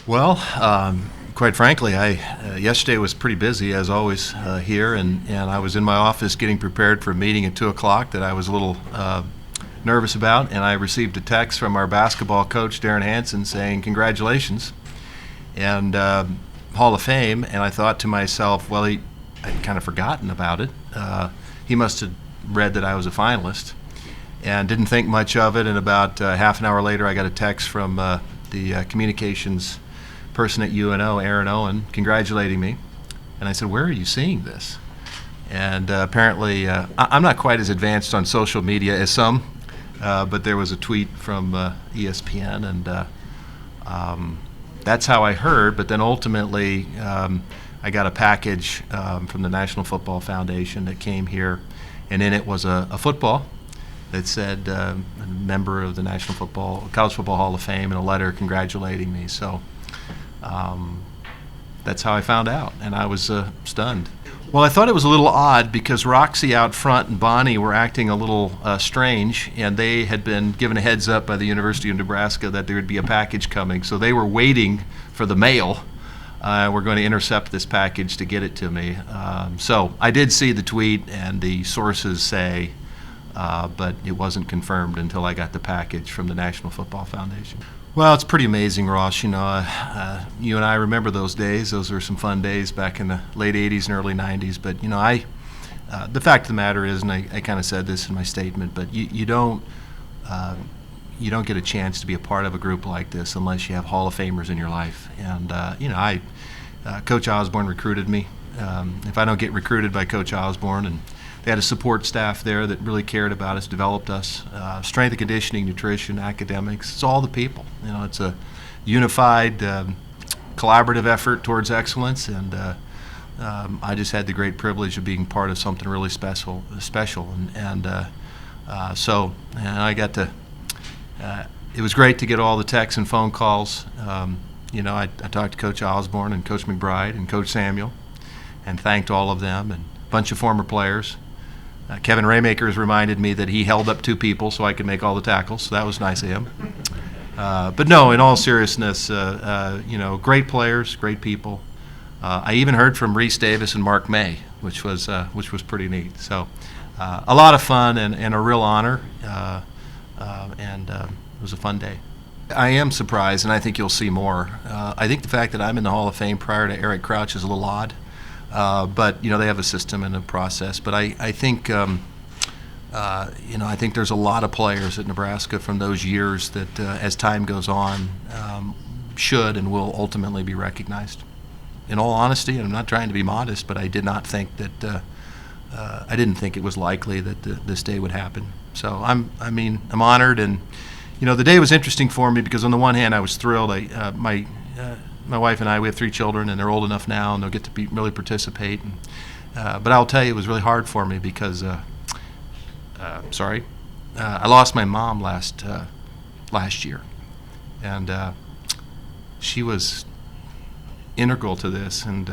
Well, quite frankly, I yesterday was pretty busy as always here, and I was in my office getting prepared for a meeting at 2 o'clock that I was a little nervous about, and I received a text from our basketball coach Darren Hansen saying congratulations and Hall of Fame, and I thought to myself, well, I'd kind of forgotten about it. He must have read that I was a finalist and didn't think much of it, and about half an hour later I got a text from the communications person at UNO, Aaron Owen, congratulating me. And I said, where are you seeing this? And apparently, I'm not quite as advanced on social media as some, but there was a tweet from ESPN, and that's how I heard. But then ultimately, I got a package from the National Football Foundation that came here, and in it was a football that said a member of the College Football Hall of Fame, and a letter congratulating me. So that's how I found out, and I was stunned. Well, I thought it was a little odd because Roxy out front and Bonnie were acting a little strange, and they had been given a heads up by the University of Nebraska that there would be a package coming, so they were waiting for the mail. We're going to intercept this package to get it to me. So I did see the tweet, and the sources say, but it wasn't confirmed until I got the package from the National Football Foundation. Well, it's pretty amazing, Ross. You know, you and I remember those days. Those were some fun days back in the late 80s and early 90s. But, you know, the fact of the matter is, and I kind of said this in my statement, but you don't get a chance to be a part of a group like this unless you have Hall of Famers in your life. And, you know, Coach Osborne recruited me. If I don't get recruited by Coach Osborne, and they had a support staff there that really cared about us, developed us. Strength and conditioning, nutrition, academics, it's all the people. You know, it's a unified, collaborative effort towards excellence, and I just had the great privilege of being part of something really special. And I got to, it was great to get all the texts and phone calls. You know, I talked to Coach Osborne and Coach McBride and Coach Samuel and thanked all of them, and a bunch of former players. Kevin Raymaker has reminded me that he held up two people so I could make all the tackles, so that was nice of him. But no, in all seriousness, you know, great players, great people. I even heard from Reese Davis and Mark May, which was pretty neat. So a lot of fun and a real honor, and it was a fun day. I am surprised, and I think you'll see more. I think the fact that I'm in the Hall of Fame prior to Eric Crouch is a little odd. But you know, they have a system and a process. But I think you know, I think there's a lot of players at Nebraska from those years that, as time goes on, should and will ultimately be recognized. In all honesty, and I'm not trying to be modest, but I did not think that I didn't think it was likely that this day would happen. So I'm honored, and you know, the day was interesting for me because on the one hand, I was thrilled. My wife and I, we have 3 children, and they're old enough now, and they'll get to really participate. And, but I'll tell you, it was really hard for me because, I lost my mom last year, and she was integral to this, and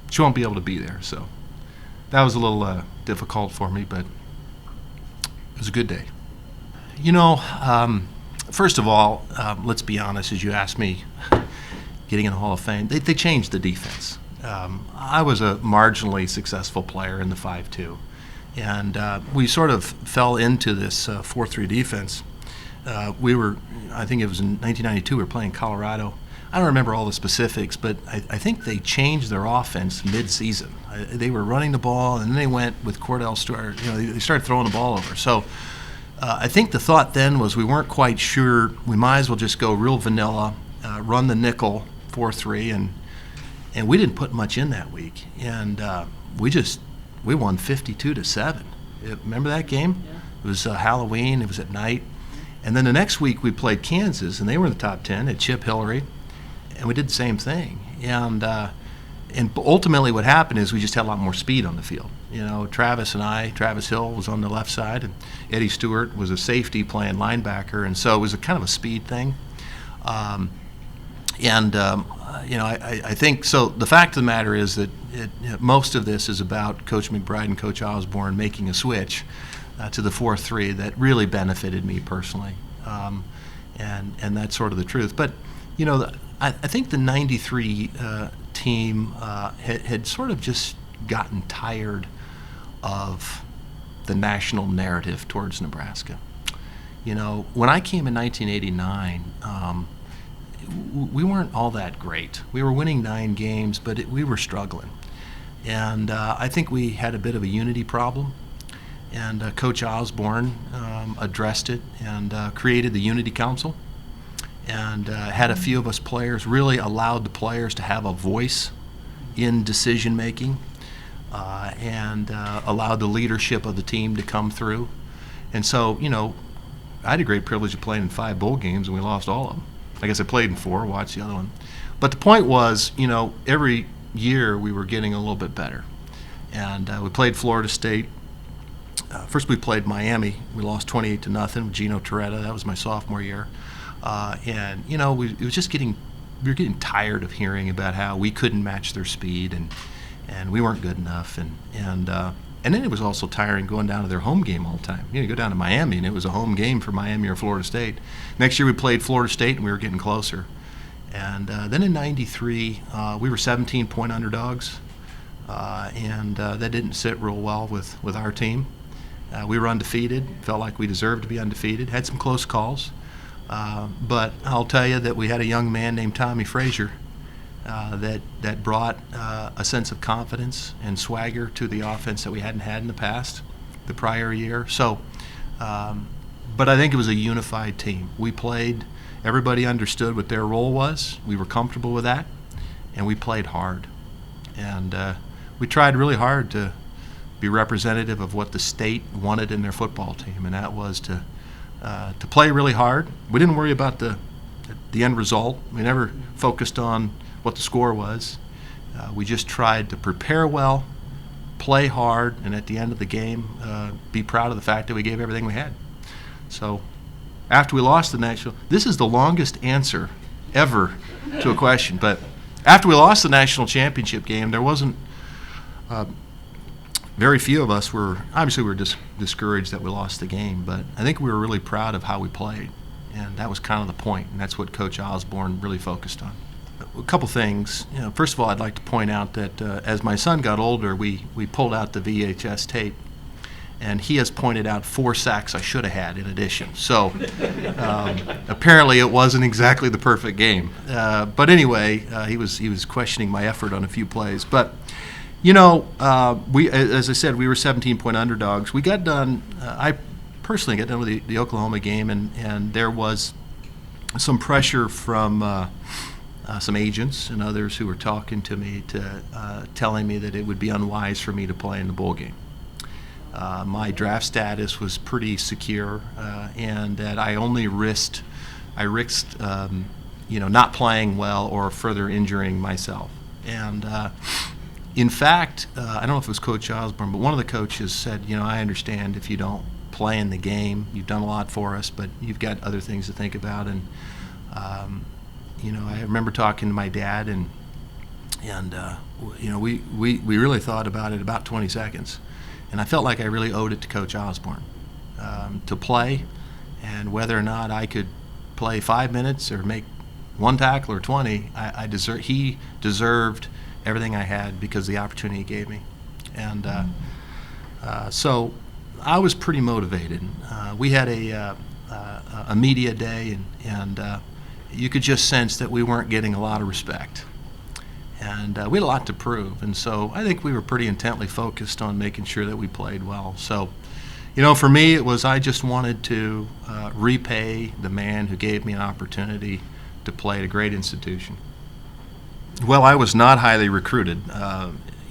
she won't be able to be there. So that was a little difficult for me, but it was a good day. You know, first of all, let's be honest, as you asked me, getting in the Hall of Fame, they changed the defense. I was a marginally successful player in the 5-2, and we sort of fell into this 4-3 defense. I think it was in 1992, we were playing Colorado. I don't remember all the specifics, but I think they changed their offense mid-season. They were running the ball, and then they went with Cordell Stewart. You know, they started throwing the ball over. So I think the thought then was we weren't quite sure. We might as well just go real vanilla, run the nickel, 4-3, and we didn't put much in that week, and we won 52-7. Remember that game? Yeah. It was Halloween. It was at night, and then the next week we played Kansas, and they were in the top 10 at Chip Hillary, and we did the same thing. And ultimately, what happened is we just had a lot more speed on the field. You know, Travis Hill was on the left side, and Eddie Stewart was a safety playing linebacker, and so it was a kind of a speed thing. You know, I think so. The fact of the matter is that most of this is about Coach McBride and Coach Osborne making a switch to the 4-3 that really benefited me personally, and that's sort of the truth. But you know, I think the '93 team had sort of just gotten tired of the national narrative towards Nebraska. You know, when I came in 1989, we weren't all that great. We were winning 9 games, but we were struggling. And I think we had a bit of a unity problem. And Coach Osborne addressed it and created the Unity Council, and had a few of us players, really allowed the players to have a voice in decision making, and allowed the leadership of the team to come through. And so, you know, I had a great privilege of playing in 5 bowl games, and we lost all of them. I guess I played in 4, watched the other one. But the point was, you know, every year we were getting a little bit better. And we played Florida State. First we played Miami. We lost 28-0 with Gino Torretta. That was my sophomore year. And, you know, we were getting tired of hearing about how we couldn't match their speed, and we weren't good enough. And then it was also tiring going down to their home game all the time. You know, you go down to Miami, and it was a home game for Miami or Florida State. Next year we played Florida State, and we were getting closer. And then in '93, we were 17-point underdogs, and that didn't sit real well with our team. We were undefeated, felt like we deserved to be undefeated, had some close calls. But I'll tell you that we had a young man named Tommy Frazier that brought a sense of confidence and swagger to the offense that we hadn't had in the past, the prior year. So, but I think it was a unified team. We played, everybody understood what their role was. We were comfortable with that, and we played hard. And we tried really hard to be representative of what the state wanted in their football team, and that was to play really hard. We didn't worry about the end result. We never focused on what the score was. We just tried to prepare well, play hard, and at the end of the game, be proud of the fact that we gave everything we had. So after we lost the national, this is the longest answer ever to a question, but after we lost the national championship game, there wasn't very few of us were, obviously we were discouraged that we lost the game, but I think we were really proud of how we played, and that was kind of the point, and that's what Coach Osborne really focused on. A couple things. You know, first of all, I'd like to point out that as my son got older, we pulled out the VHS tape, and he has pointed out 4 sacks I should have had in addition. So apparently it wasn't exactly the perfect game. But anyway, he was questioning my effort on a few plays. But you know, as I said, we were 17-point underdogs. We got done. I personally got done with the Oklahoma game, and there was some pressure from some agents and others who were talking to me, telling me that it would be unwise for me to play in the bowl game. My draft status was pretty secure, and that I only risked, you know, not playing well or further injuring myself. And in fact, I don't know if it was Coach Osborne, but one of the coaches said, you know, I understand if you don't play in the game. You've done a lot for us, but you've got other things to think about. And you know, I remember talking to my dad, and you know, we really thought about it about 20 seconds. And I felt like I really owed it to Coach Osborne to play, and whether or not I could play 5 minutes or make 1 tackle or 20, he deserved everything I had because of the opportunity he gave me. And so I was pretty motivated. We had a media day, and you could just sense that we weren't getting a lot of respect. And we had a lot to prove, and so I think we were pretty intently focused on making sure that we played well. So, you know, for me, it was I just wanted to repay the man who gave me an opportunity to play at a great institution. Well, I was not highly recruited.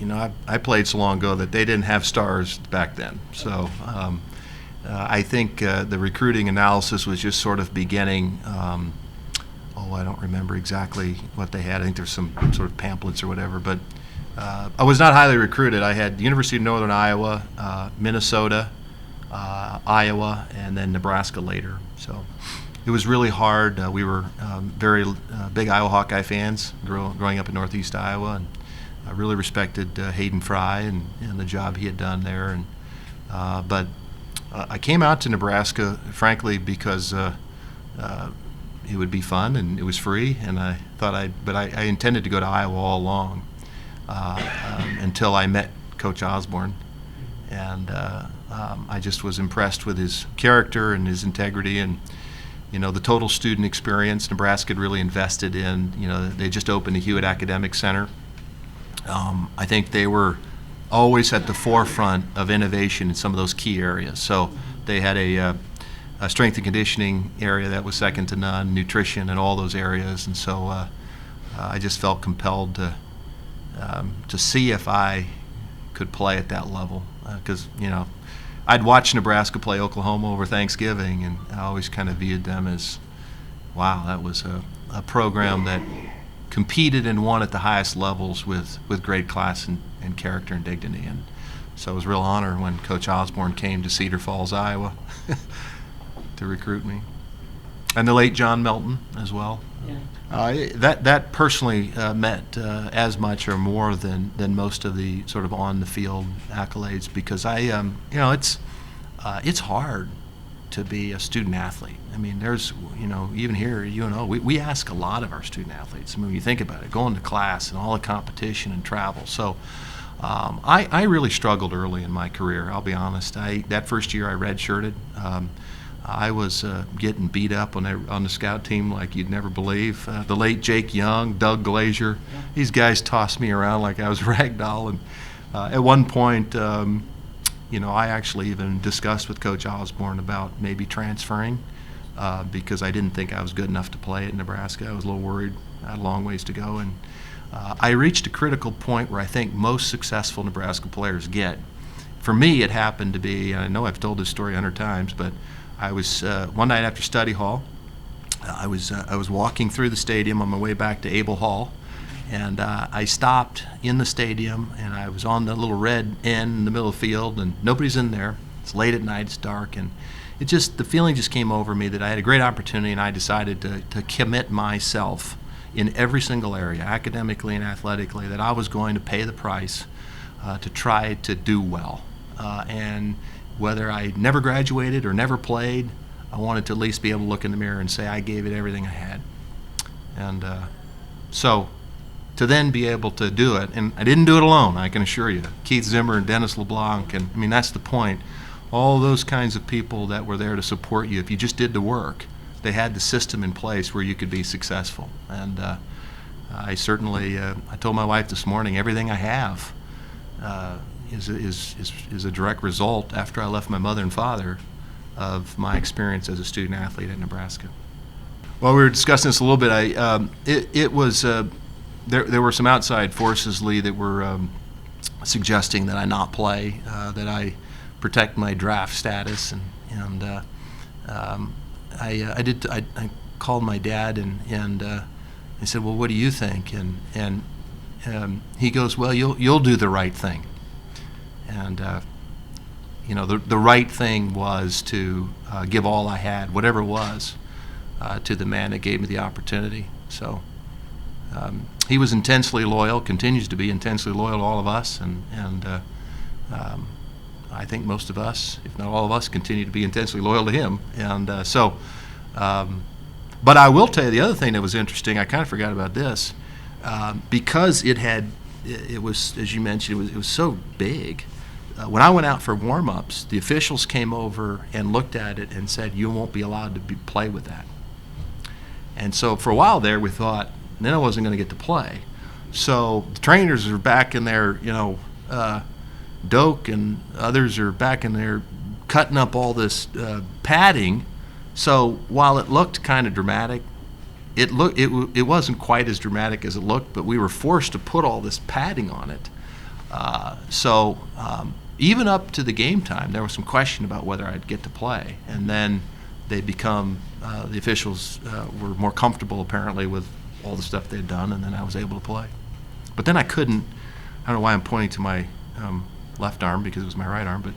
You know, I played so long ago that they didn't have stars back then. So I think the recruiting analysis was just sort of beginning. I don't remember exactly what they had. I think there's some sort of pamphlets or whatever. But I was not highly recruited. I had the University of Northern Iowa, Minnesota, Iowa, and then Nebraska later. So it was really hard. We were very big Iowa Hawkeye fans growing up in Northeast Iowa, and I really respected Hayden Fry and the job he had done there. And but I came out to Nebraska, frankly, because it would be fun, and it was free, and I thought I intended to go to Iowa all along until I met Coach Osborne, and I just was impressed with his character and his integrity, and the total student experience. Nebraska had really invested in. They just opened the Hewitt Academic Center. I think they were always at the forefront of innovation in some of those key areas. So they had a strength and conditioning area that was second to none, nutrition, and all those areas. And so I just felt compelled to see if I could play at that level, because I'd watched Nebraska play Oklahoma over Thanksgiving, and I always kind of viewed them as, wow, that was a program that competed and won at the highest levels with great class and character and dignity. And so it was a real honor when Coach Osborne came to Cedar Falls, Iowa to recruit me. And the late John Melton as well. Yeah. That personally meant as much or more than most of the sort of on the field accolades, because it's hard to be a student athlete. I mean, there's even here we ask a lot of our student athletes. I mean, when you think about it, going to class and all the competition and travel. So I really struggled early in my career. I'll be honest. That first year I redshirted. I was getting beat up on the scout team like you'd never believe. The late Jake Young, Doug Glazier, these guys tossed me around like I was ragdoll. And at one point, I actually even discussed with Coach Osborne about maybe transferring because I didn't think I was good enough to play at Nebraska. I was a little worried. I had a long ways to go. And I reached a critical point where I think most successful Nebraska players get. For me, it happened to be, and I know I've told this story 100 times, but I was one night after study hall. I was walking through the stadium on my way back to Abel Hall, and I stopped in the stadium, and I was on the little red end in the middle of the field, and nobody's in there. It's late at night, it's dark, and the feeling just came over me that I had a great opportunity, and I decided to commit myself in every single area, academically and athletically, that I was going to pay the price to try to do well, and whether I never graduated or never played, I wanted to at least be able to look in the mirror and say I gave it everything I had. And so to then be able to do it, and I didn't do it alone, I can assure you. Keith Zimmer and Dennis LeBlanc, and I mean, that's the point. All those kinds of people that were there to support you, if you just did the work, they had the system in place where you could be successful. And I certainly, I told my wife this morning, everything I have is a direct result after I left my mother and father of my experience as a student athlete at Nebraska. While we were discussing this a little bit, there were some outside forces, Lee, that were suggesting that I not play, that I protect my draft status, and I called my dad and I said, well, what do you think? And he goes, well, you'll do the right thing. And the right thing was to give all I had, whatever it was, to the man that gave me the opportunity. So he was intensely loyal, continues to be intensely loyal to all of us, and I think most of us, if not all of us, continue to be intensely loyal to him. And but I will tell you the other thing that was interesting. I kind of forgot about this, because it was, as you mentioned, it was so big. When I went out for warm-ups, the officials came over and looked at it and said, you won't be allowed to play with that. And so for a while there, we thought, then I wasn't going to get to play. So the trainers are back in there, Doak and others are back in there cutting up all this padding. So while it looked kind of dramatic, it wasn't quite as dramatic as it looked, but we were forced to put all this padding on it. So even up to the game time, there was some question about whether I'd get to play. And then they the officials were more comfortable apparently with all the stuff they'd done, and then I was able to play. But then I couldn't, I don't know why I'm pointing to my left arm because it was my right arm, but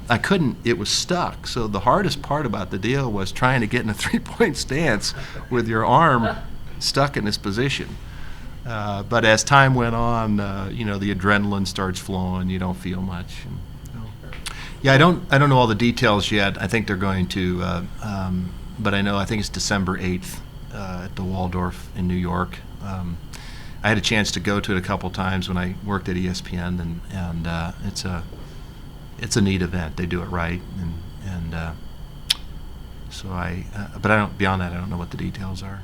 I couldn't, it was stuck. So the hardest part about the deal was trying to get in a three-point stance with your arm stuck in this position. But as time went on, the adrenaline starts flowing. You don't feel much. Yeah, I don't know all the details yet. I think they're going to, but I think it's December 8th at the Waldorf in New York. I had a chance to go to it a couple times when I worked at ESPN, and it's a neat event. They do it right, and so but I don't. Beyond that, I don't know what the details are.